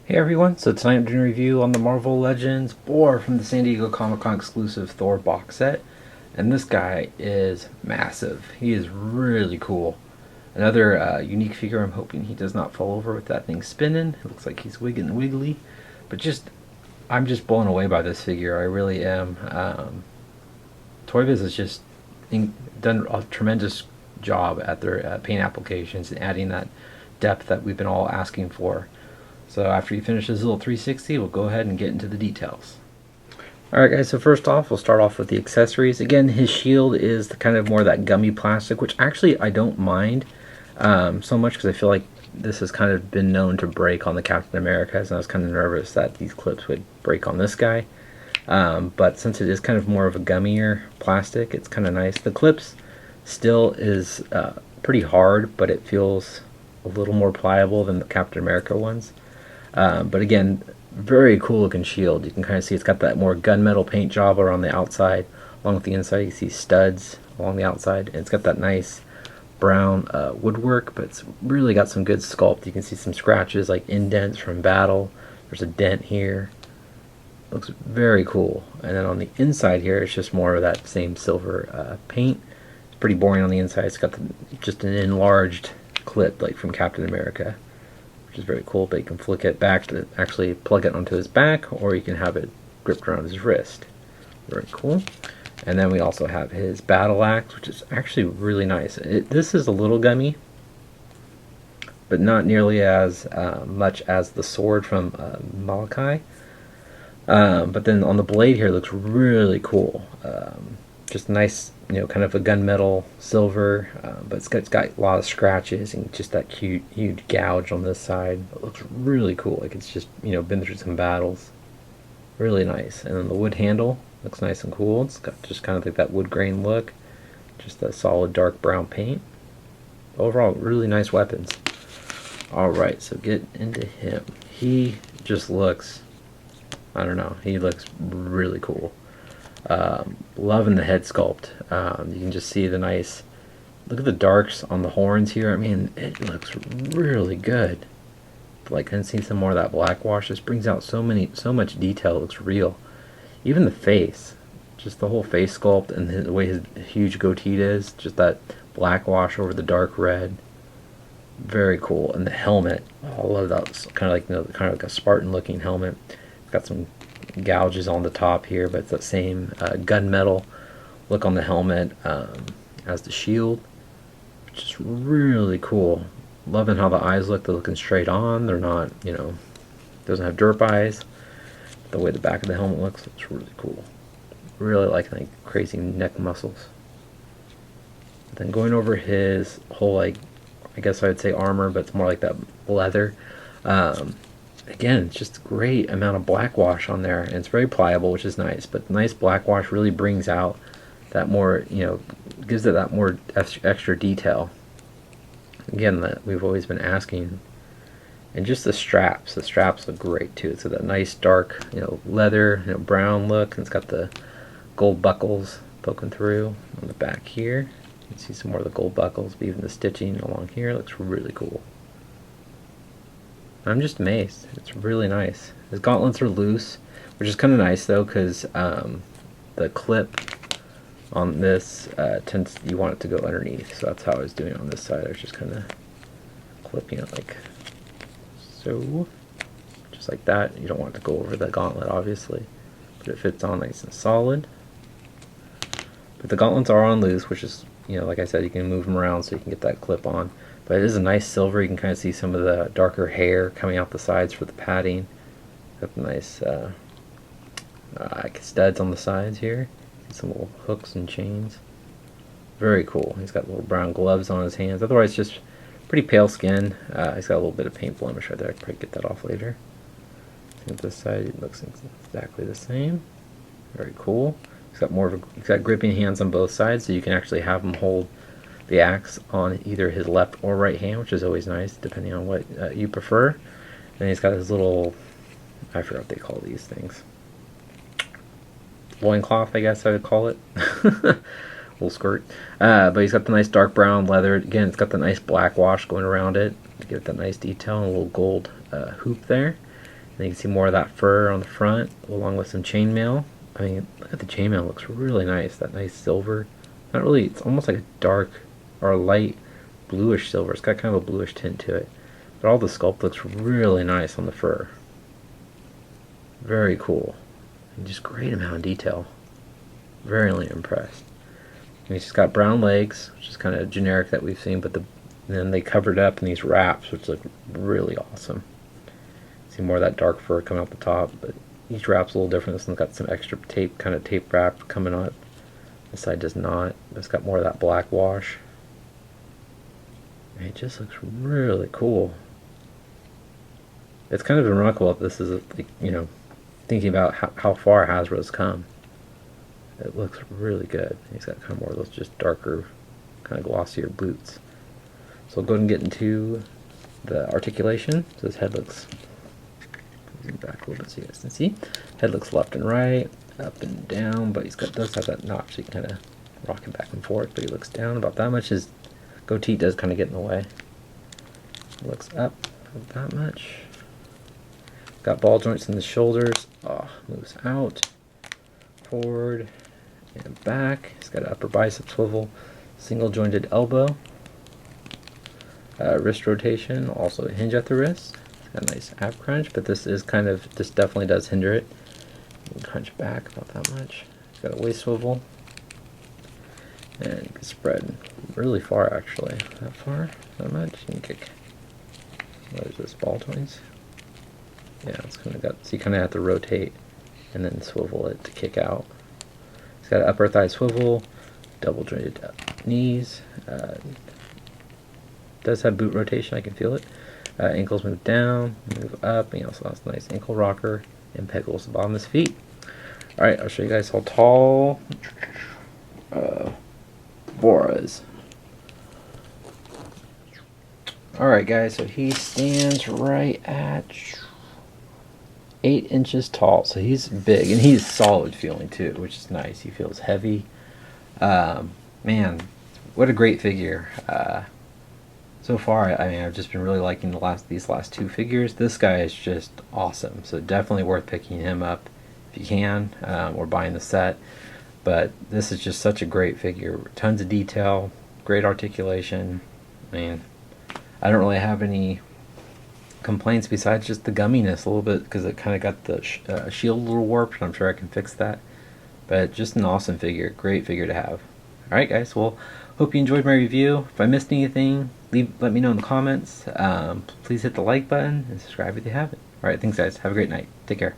Hey everyone, so tonight I'm doing a review on the Marvel Legends 4 from the San Diego Comic-Con exclusive Thor box set. And this guy is massive. He is really cool. Another unique figure. I'm hoping he does not fall over with that thing spinning. It looks like he's wiggly. But I'm just blown away by this figure. I really am. Toy Biz has just done a tremendous job at their paint applications and adding that depth that we've been all asking for. So after you finish this little 360, we'll go ahead and get into the details. Alright guys, so first off, we'll start off with the accessories. Again, his shield is kind of more that gummy plastic, which actually I don't mind so much because I feel like this has kind of been known to break on the Captain Americas, and I was kind of nervous that these clips would break on this guy. But since it is kind of more of a gummier plastic, it's kind of nice. The clips still is pretty hard, but it feels a little more pliable than the Captain America ones. But again, very cool looking shield. You can kind of see it's got that more gunmetal paint job around the outside. Along with the inside, you see studs along the outside. And it's got that nice brown woodwork, but it's really got some good sculpt. You can see some scratches, like indents from battle. There's a dent here. Looks very cool. And then on the inside here, it's just more of that same silver paint. It's pretty boring on the inside. It's got just an enlarged clip, like from Captain America, which is very cool. But you can flick it back to actually plug it onto his back, or you can have it gripped around his wrist. Very cool. And then we also have his battle axe, which is actually really nice. This is a little gummy, but not nearly as much as the sword from Malachi. But then on the blade here, it looks really cool. Just nice, kind of a gunmetal silver, but it's got a lot of scratches and just that cute, huge gouge on this side. It looks really cool. Like it's just, been through some battles. Really nice. And then the wood handle looks nice and cool. It's got just kind of like that wood grain look. Just a solid dark brown paint. Overall, really nice weapons. Alright, so get into him. He just looks, I don't know, he looks really cool. Loving the head sculpt. You can just see the nice, look at the darks on the horns here. I mean, it looks really good. Like, I can see some more of that black wash. This brings out so much detail. It looks real. Even the face, just the whole face sculpt and the way his huge goatee is, just that black wash over the dark red. Very cool. And the helmet, oh, I love that. It's kind of like a Spartan looking helmet. It's got some gouges on the top here, but it's that same gunmetal look on the helmet as the shield, which is really cool. Loving how the eyes look. They're looking straight on. They're not, doesn't have derp eyes. The way the back of the helmet looks, it's really cool. Really like crazy neck muscles. Then going over his whole, I guess I would say armor, but it's more like that leather. Again, it's just a great amount of black wash on there, and it's very pliable, which is nice. But nice black wash really brings out that more, gives it that more extra detail. Again, that we've always been asking. And just the straps look great too. It's that nice dark, leather, brown look, and it's got the gold buckles poking through on the back here. You can see some more of the gold buckles, but even the stitching along here looks really cool. I'm just amazed. It's really nice. His gauntlets are loose, which is kind of nice though, because the clip on this you want it to go underneath. So that's how I was doing on this side. I was just kind of clipping it like so, just like that. You don't want it to go over the gauntlet, obviously, but it fits on nice and solid. But the gauntlets are on loose, which is, like I said, you can move them around so you can get that clip on. But it is a nice silver. You can kind of see some of the darker hair coming out the sides for the padding. Got the nice studs on the sides here. Some little hooks and chains. Very cool. He's got little brown gloves on his hands. Otherwise, just pretty pale skin. He's got a little bit of paint blemish right there. I can probably get that off later. And this side, it looks exactly the same. Very cool. He's got gripping hands on both sides, so you can actually have him hold the axe on either his left or right hand, which is always nice, depending on what you prefer. And he's got his little, I forgot what they call these things. Loincloth, I guess I would call it. Little skirt. But he's got the nice dark brown leather. Again, it's got the nice black wash going around it to give it that nice detail and a little gold hoop there. And you can see more of that fur on the front, along with some chainmail. I mean, look at the chainmail; looks really nice. That nice silver. Not really. It's almost like a dark or a light bluish silver. It's got kind of a bluish tint to it. But all the sculpt looks really nice on the fur. Very cool. And just great amount of detail. Very impressed. And he's just got brown legs, which is kind of generic that we've seen, but then they covered up in these wraps, which look really awesome. See more of that dark fur coming out the top, but each wrap's a little different. This one's got some extra tape, kind of tape wrap coming up. This side does not. It's got more of that black wash. And it just looks really cool. It's kind of remarkable if this is, thinking about how far Hasbro's come. It looks really good. He's got kind of more of those just darker, kind of glossier boots. So I'll go ahead and get into the articulation. So his head looks, zoom back a little bit so you guys can see. Head looks left and right, up and down, but does have that notch so you can kind of rock him back and forth, but he looks down about that much. His goatee does kind of get in the way. He looks up about that much. Got ball joints in the shoulders. Moves out, forward, and back. He's got an upper bicep swivel, single jointed elbow, wrist rotation, also a hinge at the wrist. It's got a nice ab crunch, but this definitely does hinder it. You can crunch back about that much. He's got a waist swivel, and you can spread really far actually. That far? Not much. You can kick. What is this? Ball joints? Yeah, it's kind of got, so you kind of have to rotate and then swivel it to kick out. It's got an upper thigh swivel, double jointed knees. Does have boot rotation, I can feel it. Ankles move down, move up, and he also has a nice ankle rocker and pegals at the bottom of his feet. Alright, I'll show you guys how tall Bora is. Alright guys, so he stands right at 8 inches tall, so he's big, and he's solid feeling too, which is nice. He feels heavy. Man, what a great figure. So far, I mean, I've just been really liking these last two figures. This guy is just awesome, so definitely worth picking him up if you can, or buying the set. But this is just such a great figure. Tons of detail, great articulation. I mean, I don't really have any complaints besides just the gumminess a little bit, because it kind of got the shield a little warped. I'm sure I can fix that, but just an awesome figure. Great figure to have. Alright guys, well, hope you enjoyed my review. If I missed anything, let me know in the comments. Please hit the like button and subscribe if you haven't. Alright, thanks guys, have a great night, take care.